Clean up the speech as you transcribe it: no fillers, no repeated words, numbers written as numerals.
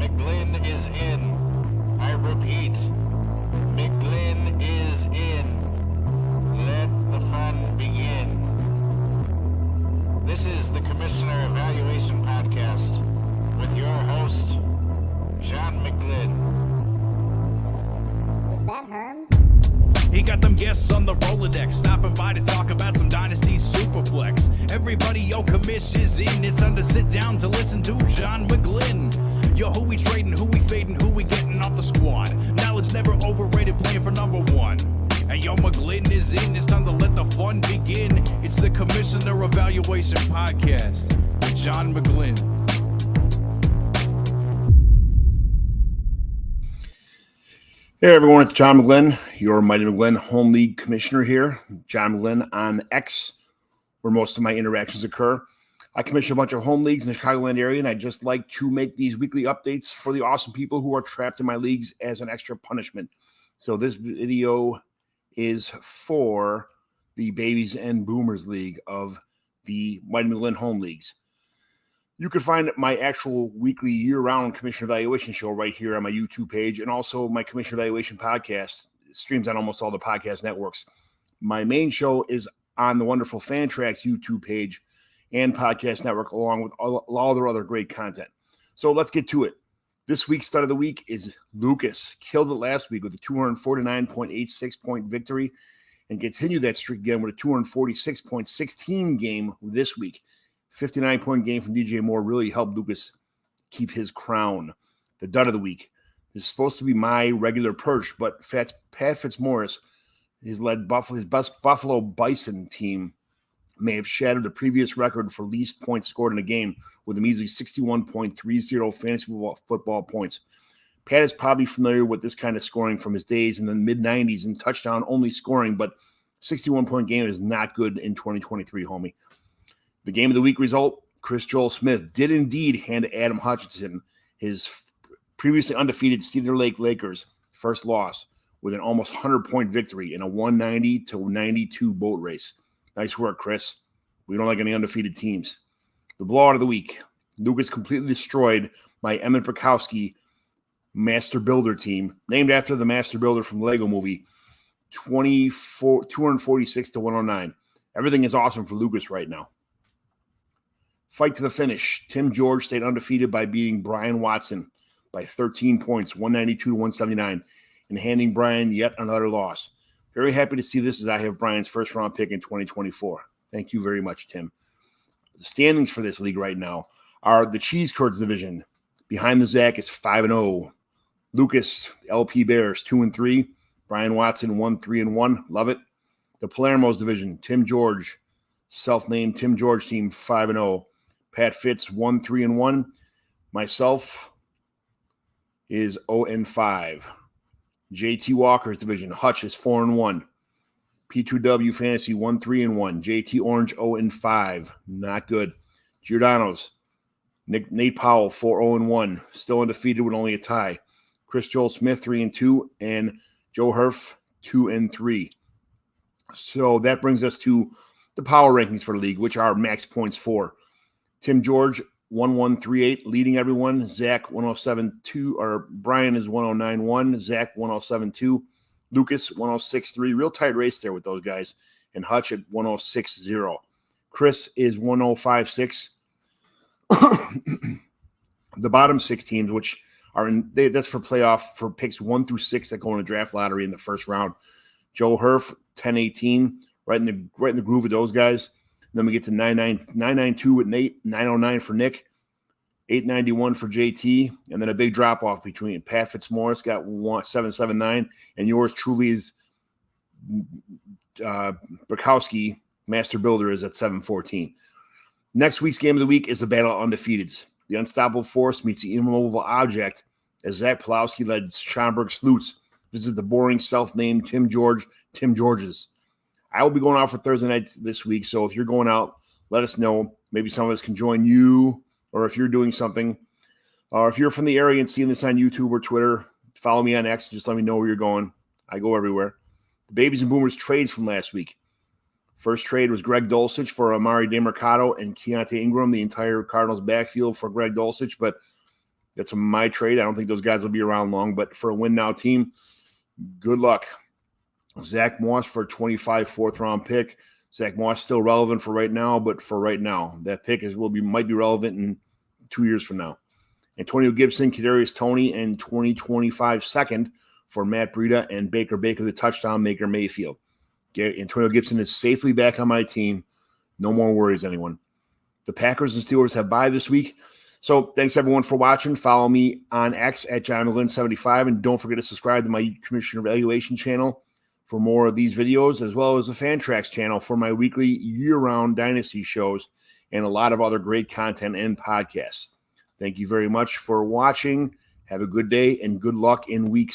McGlynn is in. I repeat, McGlynn is in. Let the fun begin. This is the Commissioner Evaluation Podcast with your host, John McGlynn. Is that Herms? He got them guests on the Rolodex, stopping by to talk about some Dynasty Superflex. Everybody, yo, commish is in. It's time to sit down to listen to John McGlynn. Yo, who we trading, who we fading, who we getting off the squad. Knowledge never overrated, playing for number one. And yo, McGlynn is in. It's time to let the fun begin. It's the Commissioner Evaluation Podcast with John McGlynn. Hey everyone, it's John McGlynn, your Mighty McGlynn Home League Commissioner here. John McGlynn on X, where most of my interactions occur. I commission a bunch of home leagues in the Chicagoland area, and I just like to make these weekly updates for the awesome people who are trapped in my leagues as an extra punishment. So this video is for the Babies and Boomers League of the Mighty McGlynn Home Leagues. You can find my actual weekly year-round commissioner evaluation show right here on my YouTube page, and also my commissioner evaluation podcast streams on almost all the podcast networks. My main show is on the wonderful Fantrax YouTube page and podcast network, along with all their other great content. So let's get to it. This week's start of the week is Lucas. Killed it last week with a 249.86 point victory and continued that streak again with a 246.16 game this week. 59-point game from DJ Moore really helped Lucas keep his crown. The dud of the week is supposed to be my regular perch, but Pat Fitzmaurice his best Buffalo Bison team may have shattered the previous record for least points scored in a game with a measly 61.30 fantasy football points. Pat is probably familiar with this kind of scoring from his days in the mid-90s and touchdown-only scoring, but 61-point game is not good in 2023, homie. The game of the week result, Chris Joel Smith did indeed hand Adam Hutchinson his previously undefeated Cedar Lake Lakers' first loss with an almost 100-point victory in a 190-92 boat race. Nice work, Chris. We don't like any undefeated teams. The blowout of the week, Lucas completely destroyed my Emmett Bukowski Master Builder team, named after the Master Builder from the Lego movie, 246-109. Everything is awesome for Lucas right now. Fight to the finish. Tim George stayed undefeated by beating Brian Watson by 13 points, 192-179, and handing Brian yet another loss. Very happy to see this as I have Brian's first-round pick in 2024. Thank you very much, Tim. The standings for this league right now are the Cheese Curds division. Behind the Zach is 5-0. Lucas, LP Bears, 2-3. Brian Watson, 1-3-1. Love it. The Palermo's division, Tim George, self-named Tim George team, 5-0. Pat Fitz, 1-3-1. Myself is 0-5. JT Walker's division, Hutch is 4-1. P2W Fantasy, 1-3-1. JT Orange, 0-5. Not good. Giordano's, Nate Powell, 4-0-1. Still undefeated with only a tie. Chris Joel Smith, 3-2. And Joe Herf, 2-3. So that brings us to the power rankings for the league, which are max points for Tim George, 1138, leading everyone. Zach, 1072, or Brian is 1091. Zach, 1072. Lucas, 1063. Real tight race there with those guys. And Hutch at 1060. Chris is 1056. The bottom six teams, which are that's for playoff for picks 1 through 6 that go in the draft lottery in the first round. Joe Herf, 1018, right in the groove of those guys. Then we get to 992 with Nate, 909 for Nick, 891 for JT, and then a big drop-off between Pat Fitzmaurice got 779, and yours truly is Bukowski, Master Builder, is at 714. Next week's game of the week is the Battle of Undefeateds. The Unstoppable Force meets the Immovable Object as Zach Pulowski led Schomburg Sleuths visit the boring self-named Tim George's. I will be going out for Thursday night this week, so if you're going out, let us know. Maybe some of us can join you, or if you're doing something, or if you're from the area and seeing this on YouTube or Twitter, follow me on X. Just let me know where you're going. I go everywhere. The Babies and Boomers trades from last week. First trade was Greg Dulcich for Amari DeMercado and Keontae Ingram, the entire Cardinals backfield for Greg Dulcich, but That's my trade. I don't think those guys will be around long, but for a win now team, good luck. Zach Moss for a 25 4th-round pick. Zach Moss still relevant for right now, but for right now, that pick might be relevant in 2 years from now. Antonio Gibson, Kadarius Toney, and 2025 second for Matt Breida and Baker the touchdown maker Mayfield. Antonio Gibson is safely back on my team. No more worries, anyone. The Packers and Steelers have bye this week. So thanks, everyone, for watching. Follow me on X at JohnMcGlynn75, and don't forget to subscribe to my Commissioner Evaluation channel for more of these videos, as well as the Fantrax channel for my weekly year-round Dynasty shows and a lot of other great content and podcasts. Thank you very much for watching. Have a good day and good luck in Week